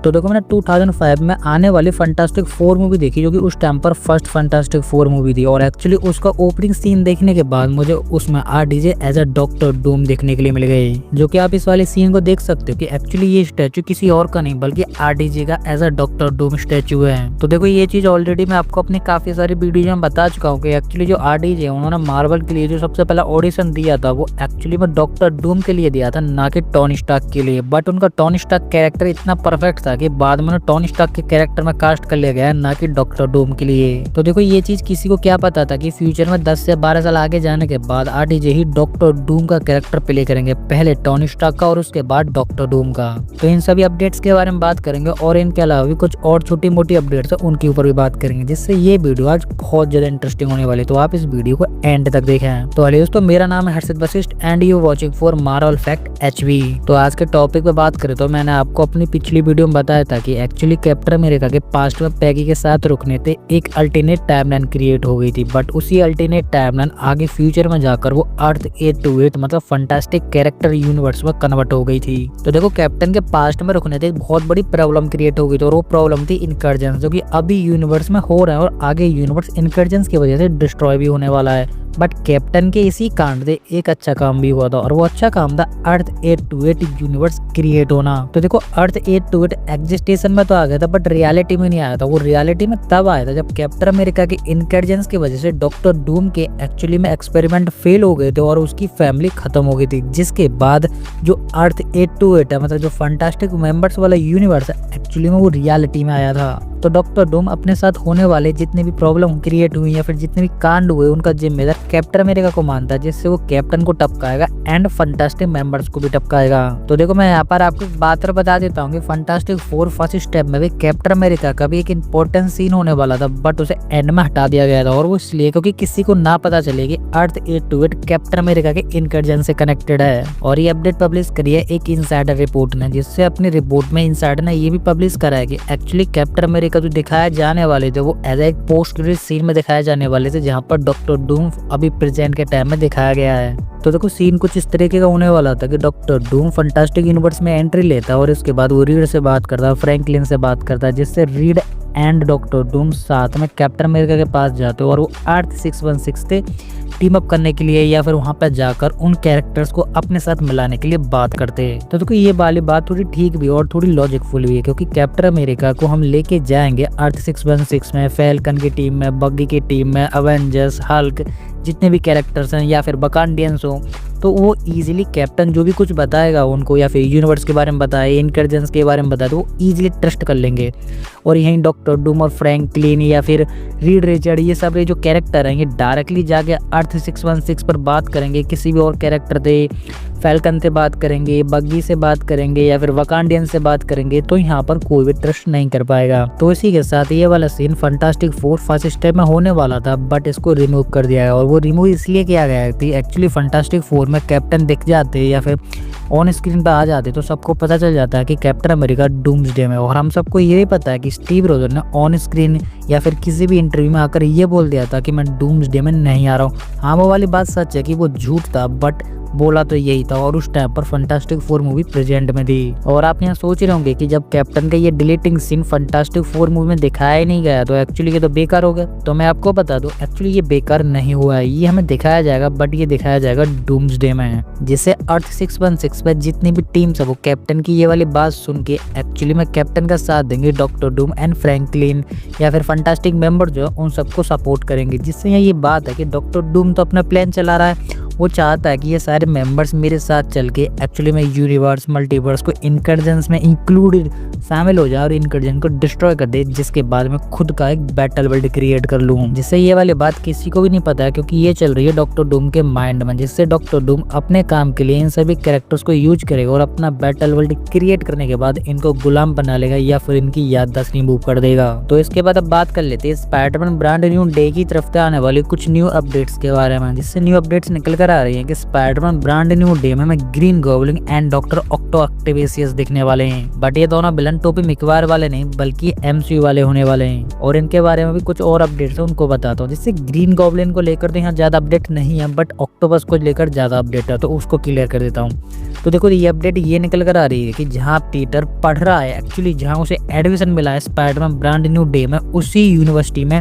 तो देखो मैंने 2005 में आने वाली फंटास्टिक 4 मूवी देखी, जो कि उस टाइम पर फर्स्ट फंटास्टिक 4 मूवी थी। और एक्चुअली उसका ओपनिंग सीन देखने के बाद मुझे उसमें RDJ as a Doctor Doom देखने के लिए मिल गई, जो कि आप इस वाले सीन को देख सकते हो कि एक्चुअली ये स्टैचू किसी और का नहीं बल्कि आरडीजे का as a Doctor Doom statue है। तो देखो ये चीज ऑलरेडी मैं आपको अपनी काफी सारी वीडियो में बता चुका हूँ कि एक्चुअली जो आरडीजे है उन्होंने मार्वल के लिए जो सबसे पहला ऑडिशन दिया था वो एक्चुअली में डॉक्टर डूम के लिए दिया था, ना कि टोनी स्टार्क के लिए। बट उनका टोनी स्टार्क कैरेक्टर इतना परफेक्ट था कि बाद में टोनी स्टार्क के कैरेक्टर में कास्ट कर लिया गया, ना कि डॉक्टर डूम के लिए। तो देखो ये चीज किसी को क्या पता था कि फ्यूचर में 10 से 12 साल आगे जाने के बाद आरडीजे ही डॉक्टर डूम का कैरेक्टर प्ले करेंगे, पहले टोनी स्टार्क का और उसके बाद डॉक्टर डूम का। तो इन सभी अपडेट्स के बारे में बात करेंगे और इनके अलावा भी कुछ और छोटी मोटी अपडेट्स है उनके ऊपर भी बात करेंगे, जिससे ये वीडियो आज बहुत ज्यादा इंटरेस्टिंग होने वाली। तो आप इस वीडियो को एंड तक देखें। तो हेलो दोस्तों, मेरा नाम है Harshit Vashisht and you watching for Marvel fact HV. तो आज के टॉपिक पे बात करें तो मैंने आपको अपनी पिछली वीडियो में बताया था कि एक्चुअली कैप्टन अमेरिका के पास्ट में पैगी के साथ रुकने थे एक अल्टरनेट टाइमलाइन क्रिएट हो गई थी। बट उसी अल्टरनेट टाइमलाइन आगे फ्यूचर में जाकर वो अर्थ 828 मतलब फंटास्टिक कैरेक्टर यूनिवर्स में कन्वर्ट हो गई थी। तो देखो कैप्टन के पास्ट में रुकने थे बहुत बड़ी प्रॉब्लम क्रिएट हो गई थी, और वो प्रॉब्लम थी इनकर्जेंस, जो कि अभी यूनिवर्स में हो रहा है और आगे यूनिवर्स इनकर्जेंस की वजह से डिस्ट्रॉय भी होने वाला है। बट कैप्टन के इसी कांड से एक अच्छा काम भी हुआ था, और वो अच्छा काम था अर्थ 828 यूनिवर्स क्रिएट होना। तो देखो अर्थ 828 एग्जिस्टेशन में तो आ गया था बट रियलिटी में नहीं आया था। वो रियलिटी में तब आया था जब कैप्टन अमेरिका के इनकर्जेंस की वजह से डॉक्टर डूम के एक्चुअली में एक्सपेरिमेंट फेल हो गए थे और उसकी फैमिली खत्म हो गई थी, जिसके बाद जो अर्थ 828 है मतलब जो फंटास्टिक मेंबर्स वाला यूनिवर्स है एक्चुअली में वो रियलिटी में आया था। तो डॉक्टर डूम अपने साथ होने वाले जितने भी प्रॉब्लम क्रिएट हुई या फिर जितने भी कांड हुए उनका जिम्मेदार कैप्टन अमेरिका को मानता है, जिससे वो कैप्टन को टपकाएगा एंड फंटास्टिक मेंबर्स को भी टपकाएगा। तो देखो मैं यहाँ पर आपको एक बात और बता देता हूँ कि फंटास्टिक 4 फर्स्ट स्टेप में भी कैप्टन अमेरिका का भी एक इंपॉर्टेंट सीन होने वाला था, बट उसे एंड में हटा दिया गया था। और वो इसलिए क्योंकि किसी को ना पता चले कि अर्थ 828 कैप्टन अमेरिका के इनकर्जन से कनेक्टेड है। और ये अपडेट पब्लिश करी है एक इनसाइडर रिपोर्ट ने, जिससे अपनी रिपोर्ट में इनसाइडर ने ये भी पब्लिश करा है कि एक्चुअली कैप्टन अमेरिका जो दिखाए जाने वाले थे वो एज एक पोस्ट क्रेडिट सीन में दिखाए जाने वाले थे, जहाँ पर डॉक्टर डूम अभी प्रेजेंट के टाइम में दिखाया गया है। तो देखो सीन कुछ इस तरीके का होने वाला था कि डॉक्टर डूम फंटास्टिक यूनिवर्स में एंट्री लेता और उसके बाद वो रीड से बात करता, फ्रैंकलिन से बात करता, जिससे रीड एंड डॉक्टर डूम साथ में कैप्टन अमेरिका के पास जाते और वो अर्थ 616 से टीम अप करने के लिए या फिर वहां पर जाकर उन कैरेक्टर्स को अपने साथ मिलाने के लिए बात करते हैं। तो देखो ये वाली बात थोड़ी ठीक भी और थोड़ी लॉजिकफुल भी है, क्योंकि कैप्टन अमेरिका को हम लेके जाएंगे अर्थ 616 में, फैल्कन की टीम में, बग्गी की टीम में, अवेंजर्स, हल्क जितने भी कैरेक्टर्स हैं या फिर वकांडियंस हो, तो वो इजीली कैप्टन जो भी कुछ बताएगा उनको या फिर यूनिवर्स के बारे में बताए, इनकर्जेंस के बारे में बताए, तो वो इजीली ट्रस्ट कर लेंगे। और यहीं डॉक्टर डूम और फ्रैंकलिन या फिर रीड रिचर्ड ये सब जो कैरेक्टर हैं ये डायरेक्टली जाके अर्थ 616 पर बात करेंगे, किसी भी और कैरेक्टर से, फैल्कन से बात करेंगे, बग्गी से बात करेंगे या फिर वकांडियन से बात करेंगे, तो यहाँ पर कोई भी ट्रस्ट नहीं कर पाएगा। तो इसी के साथ ये वाला सीन फंटास्टिक 4 फर्स्ट स्टेप में होने वाला था, बट इसको रिमूव कर दिया है। और वो रिमूव इसलिए किया गया थी एक्चुअली फंटास्टिक 4 में कैप्टन दिख जाते या फिर ऑन स्क्रीन पर आ जाते तो सबको पता चल जाता है कि कैप्टन अमेरिका डूम्सडे में। और हम सबको ये भी पता है कि स्टीव रोजर ने ऑन स्क्रीन या फिर किसी भी इंटरव्यू में आकर ये बोल दिया था कि मैं डूम्सडे में नहीं आ रहा हूँ। हाँ वो वाली बात सच है कि वो झूठ था, बट बोला तो यही था। और उस टाइम पर फंटास्टिक 4 मूवी प्रेजेंट में थी। और आप यहाँ सोच रहे होंगे कि जब कैप्टन का ये डिलीटिंग सीन फंटास्टिक 4 मूवी में दिखाया ही नहीं गया तो एक्चुअली ये तो बेकार हो गया। तो मैं आपको बता दूं एक्चुअली ये बेकार नहीं हुआ है, ये हमें दिखाया जाएगा, बट ये दिखाया जाएगा डूम्सडे में, जिससे अर्थ 616 पर जितनी भी टीम्स है वो कैप्टन की ये वाली बात सुन के एक्चुअली में कैप्टन का साथ देंगे, डॉक्टर डूम एंड फ्रैंकलिन या फिर फंटास्टिक मेंबर जो है उन सबको सपोर्ट करेंगे। जिससे यहाँ ये बात है कि डॉक्टर डूम तो अपना प्लान चला रहा है, वो चाहता है कि ये सारे मेंबर्स मेरे साथ चल के एक्चुअली में यूनिवर्स मल्टीवर्स को इनकर्जेंस में इंक्लूडेड शामिल हो जाए और इनकर्जन को डिस्ट्रॉय कर दे, जिसके बाद मैं खुद का एक बैटल वर्ल्ड क्रिएट कर लूँ। जिससे ये वाली बात किसी को भी नहीं पता है, क्योंकि ये चल रही है डॉक्टर डूम के माइंड में, जिससे डॉक्टर डूम अपने काम के लिए इन सभी कैरेक्टर्स को यूज करेगा और अपना बैटल वर्ल्ड क्रिएट करने के बाद इनको गुलाम बना लेगा या फिर इनकी याददाश्त रिमूव कर देगा। तो इसके बाद अब बात कर लेते हैं स्पाइडरमैन ब्रांड न्यू डे की तरफ से आने वाली कुछ न्यू अपडेट्स के बारे में, जिससे न्यू अपडेट्स निकल कर कर आ रही है कि स्पाइडरमैन ब्रांड न्यू डे में ग्रीन गॉब्लिन एंड डॉक्टर ऑक्टोवियस दिखने वाले हैं। बट ये दोनों विलन टोबी मैगवायर वाले नहीं बल्कि एमसीयू वाले होने वाले हैं, और इनके बारे में भी कुछ और अपडेट्स है उनको बताता हूँ। जिससे ग्रीन गॉब्लिन को लेकर तो यहाँ ज्यादा अपडेट नहीं है, बट ऑक्टोपस को लेकर ज्यादा अपडेट है, तो उसको क्लियर कर देता हूँ। तो देखो ये अपडेट ये निकल कर आ रही है कि जहाँ पीटर पढ़ रहा है, एक्चुअली जहाँ उसे एडमिशन मिला है स्पाइडरमैन ब्रांड न्यू डे में, उसी यूनिवर्सिटी में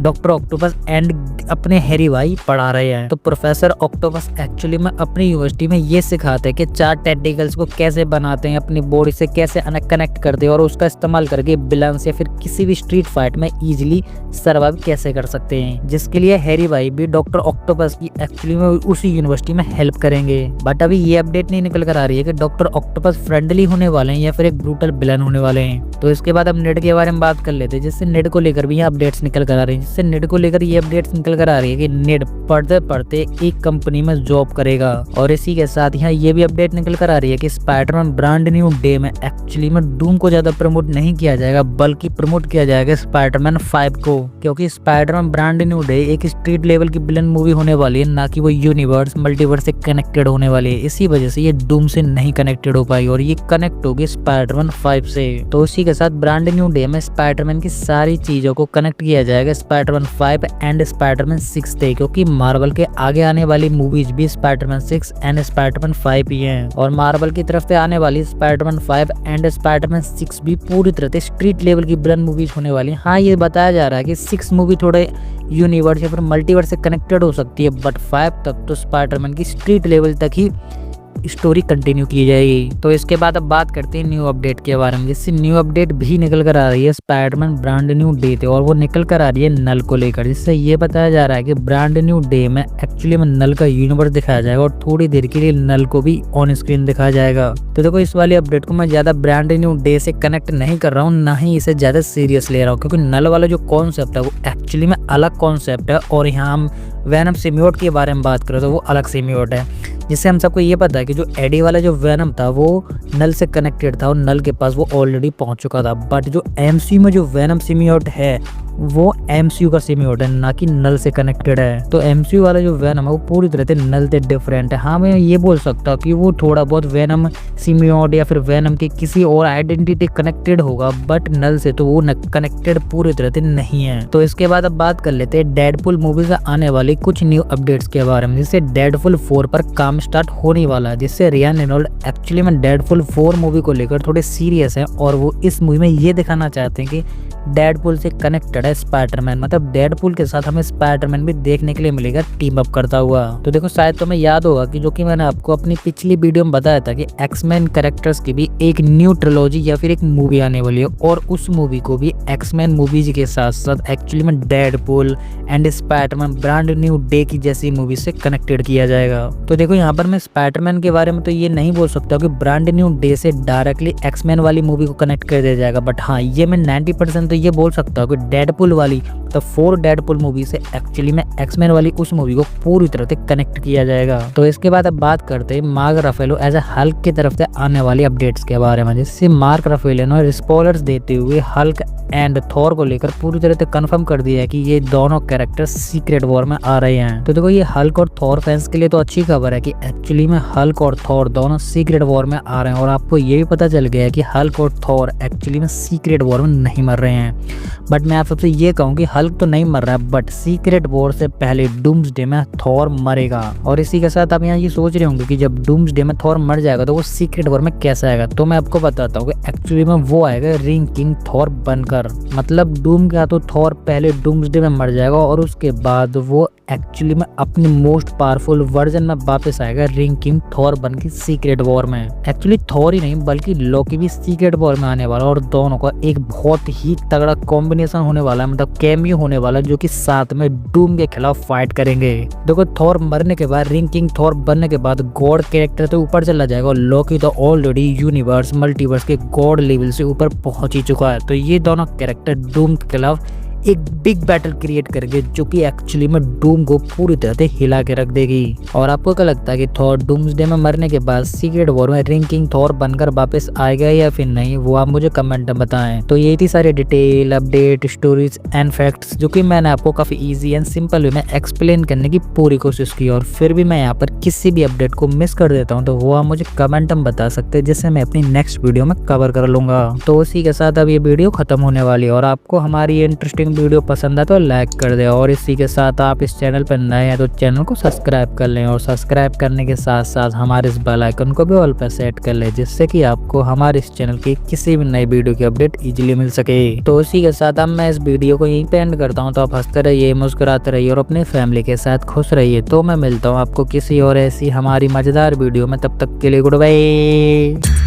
डॉक्टर ऑक्टोपस एंड अपने हैरी भाई पढ़ा रहे हैं। तो प्रोफेसर ऑक्टोपस एक्चुअली में अपनी यूनिवर्सिटी में ये सिखाते हैं कि 4 टेंटिकल्स को कैसे बनाते हैं, अपनी बॉडी से कैसे कनेक्ट करते हैं, और उसका इस्तेमाल करके विलन्स या फिर किसी भी स्ट्रीट फाइट में इजीली सर्वाइव कैसे कर सकते हैं। जिसके लिए हैरी भाई भी डॉक्टर ऑक्टोपस की एक्चुअली में उसी यूनिवर्सिटी में हेल्प करेंगे। बट अभी ये अपडेट नहीं निकल कर आ रही है कि डॉक्टर ऑक्टोपस फ्रेंडली होने वाले हैं या फिर एक ब्रूटल विलन होने वाले हैं। तो इसके बाद अब नेड के बारे में बात कर लेते हैं, जिससे नेड को लेकर भी यहाँ अपडेट्स निकल कर आ रही है। जिससे नेड को लेकर ये अपडेट्स निकल कर आ रही है कि नेड पढ़ते पढ़ते एक कंपनी में जॉब करेगा। और इसी के साथ यहाँ ये भी अपडेट निकल कर आ रही है कि स्पाइडरमैन ब्रांड न्यू डे में एक्चुअली में डूम को ज्यादा प्रमोट नहीं किया जाएगा, बल्कि प्रमोट किया जाएगा स्पाइडरमैन 5 को, क्योंकि स्पाइडरमैन ब्रांड न्यू डे एक स्ट्रीट लेवल की विलन मूवी होने वाली है, ना कि वो यूनिवर्स मल्टीवर्स से कनेक्टेड होने वाली है। इसी वजह से ये डूम से नहीं कनेक्टेड हो पाई और ये कनेक्ट होगी स्पाइडरमैन 5 से। तो इसी के साथ ब्रांड न्यू डे में स्पाइडरमैन की सारी चीजों को कनेक्ट किया जाएगा स्पाइडरमैन 5 एंड स्पाइडरमैन 6 से, क्योंकि मार्वल के आगे आने वाली मूवीज भी स्पाइडरमैन 6 एंड स्पाइडरमैन 5 ही हैं, और मार्वल की तरफ से आने वाली स्पाइडरमैन 5 एंड स्पाइडरमैन 6 भी पूरी तरह से स्ट्रीट लेवल की विलन मूवीज होने वाली है। हाँ, ये बताया जा रहा है कि 6 मूवी थोड़े यूनिवर्स या फिर मल्टीवर्स से कनेक्टेड हो सकती है, बट 5 तक तो स्पाइडरमैन की स्ट्रीट लेवल तक ही स्टोरी कंटिन्यू की जाएगी। तो इसके बाद अब बात करते हैं न्यू अपडेट के बारे में, जिससे न्यू अपडेट भी निकल कर आ रही है स्पाइडरमैन ब्रांड न्यू डे थे, और वो निकल कर आ रही है नल को लेकर। जिससे ये बताया जा रहा है कि ब्रांड न्यू डे में एक्चुअली में नल का यूनिवर्स दिखाया जाएगा और थोड़ी देर के लिए नल को भी ऑन स्क्रीन दिखाया जाएगा। तो देखो इस वाली अपडेट को मैं ज्यादा ब्रांड न्यू डे से कनेक्ट नहीं कर रहा हूँ, ना ही इसे ज्यादा सीरियस ले रहा हूँ, क्योंकि नल वाला जो कॉन्सेप्ट है वो एक्चुअली में अलग कॉन्सेप्ट है, और यहाँ हम वेनम सिम्बियोट के बारे में बात करें तो वो अलग सिम्बियोट है। जिससे हम सबको ये पता है कि जो एडी वाला जो वेनम था वो नल से कनेक्टेड था और नल के पास वो ऑलरेडी पहुंच चुका था। बट जो एमसीयू में जो वेनम सिम्बियोट है वो एमसीयू का सिम्बियोट है, ना कि नल से कनेक्टेड है। तो एमसीयू वाला जो वेनम है वो पूरी तरह से नल से डिफरेंट है। हाँ, मैं ये बोल सकता हूँ कि वो थोड़ा बहुत वेनम सिम्बियोट या फिर वेनम के किसी और आइडेंटिटी कनेक्टेड होगा, बट नल से तो वो कनेक्टेड पूरी तरह से नहीं है। तो इसके बाद अब बात कर लेते हैं डेडपुल मूवी से आने वाली कुछ न्यू अपडेट्स के बारे में, जिससे डेडपुल 4 पर काम स्टार्ट होने वाला है। जिससे रियान रेनॉल्ड एक्चुअली में डेडपुल 4 मूवी को लेकर थोड़े सीरियस है, और वो इस मूवी में ये दिखाना चाहते हैं कि डेडपुल से कनेक्टेड है स्पाइडरमैन, मतलब डेडपुल के साथ हमें स्पाइडरमैन भी देखने के लिए मिलेगा टीम अप करता हुआ। तो देखो शायद तुम्हें याद होगा कि जो कि मैंने आपको अपनी पिछली वीडियो में बताया था कि एक्समैन कैरेक्टर्स की भी एक न्यू ट्रिलॉजी या फिर एक मूवी आने वाली है, और उस मूवी को भी एक्समैन मूवीज के साथ साथ एक्चुअली में Deadpool and Spiderman brand new day की जैसी मूवी से कनेक्टेड किया जाएगा। तो देखो यहाँ पर मैं स्पाइडरमैन के बारे में तो ये नहीं बोल सकता कि ब्रांड न्यू डे से डायरेक्टली एक्समैन वाली मूवी को कनेक्ट कर दिया जाएगा, बट हाँ ये मैं 90% ये बोल सकता हूँ कि डेडपुल वाली तो 4 डेडपुल मूवी से एक्चुअली में एक्समैन वाली उस मूवी को पूरी तरह से कनेक्ट किया जाएगा। तो इसके बाद अब बात करते हैं Mark Ruffalo as a Hulk की तरफ से आने वाली अपडेट्स के बारे में, जिससे मार्क रफेलो ने स्पॉयलर्स देते हुए हल्क एंड थॉर को लेकर पूरी तरह से कंफर्म कर दिया है कि ये दोनों कैरेक्टर सीक्रेट वॉर में आ रहे हैं। तो देखो ये हल्क और थॉर फैंस के लिए तो अच्छी खबर है कि एक्चुअली में हल्क और थॉर दोनों सीक्रेट वॉर में आ रहे हैं, और आपको ये भी पता चल गया है कि हल्क और थॉर एक्चुअली में सीक्रेट वॉर में नहीं मर रहे हैं। बट मैं आप सबसे ये कहूँ कि हल्क तो नहीं मर रहा है, बट सीक्रेट वॉर से पहले डूम्सडे में थॉर मरेगा। और इसी के साथ आप यहाँ ये सोच रहे होंगे कि जब डूम्सडे में थॉर मर जाएगा तो वो सीक्रेट वॉर में कैसे आएगा, तो मैं आपको बताता हूँ कि एक्चुअली में वो आएगा रिंग किंग थॉर बनकर। मतलब डूम का तो थॉर पहले डूम्सडे में मर जाएगा और उसके बाद वो एक्चुअली में अपनी मोस्ट पावरफुल वर्जन में वापस आएगा रिंग किंग थॉर बन के सीक्रेट वॉर में। एक्चुअली थॉर ही नहीं बल्कि लोकी भी सीक्रेट वॉर में आने वाला, और दोनों का एक बहुत ही तगड़ा कॉम्बिनेशन होने वाला है, मतलब कैमियो होने वाला है, जो कि साथ में डूम के खिलाफ फाइट करेंगे। देखो थॉर मरने के बाद रिंग किंग थॉर बनने के बाद गॉड कैरेक्टर तो ऊपर चला जाएगा, और लोकी तो ऑलरेडी यूनिवर्स मल्टीवर्स के गॉड लेवल से ऊपर पहुंच ही चुका है। तो ये दोनों कैरेक्टर डूम के खिलाफ एक बिग बैटल क्रिएट करेंगे जो कि एक्चुअली में डूम को पूरी तरह से हिला के रख देगी। और आपको क्या लगता है कि थॉर डूम्सडे में मरने के बाद सीक्रेट वॉर में रिंग किंग थॉर बनकर वापस आएगा या फिर नहीं, वो आप मुझे कमेंट में बताएं। तो ये थी सारी detail, update, stories and facts जो कि मैंने आपको काफी इजी एंड सिंपल वे में एक्सप्लेन करने की पूरी कोशिश की। और फिर भी मैं यहाँ पर किसी भी अपडेट को मिस कर देता हूँ तो वो आप मुझे कमेंट में बता सकते हैं, जिससे मैं अपनी नेक्स्ट वीडियो में कवर कर लूंगा। तो उसी के साथ अब ये वीडियो खत्म होने वाली है और आपको हमारी इंटरेस्टिंग वीडियो पसंद है तो लाइक कर दे। और इसी के साथ आप इस चैनल पर नए हैं तो चैनल को सब्सक्राइब कर लें और सब्सक्राइब करने के साथ साथ हमारे इस बेल आइकन को भी ऑल पर सेट कर लें, जिससे कि आपको हमारे इस चैनल की किसी भी नई वीडियो की अपडेट इजीली मिल सके। तो इसी के साथ अब मैं इस वीडियो को यहीं पे एंड करता हूँ। तो आप हंसते रहिए, मुस्कुराते रहिए और अपनी फैमिली के साथ खुश रहिए। तो मैं मिलता हूँ आपको किसी और ऐसी हमारी मजेदार वीडियो में, तब तक के लिए गुड बाय।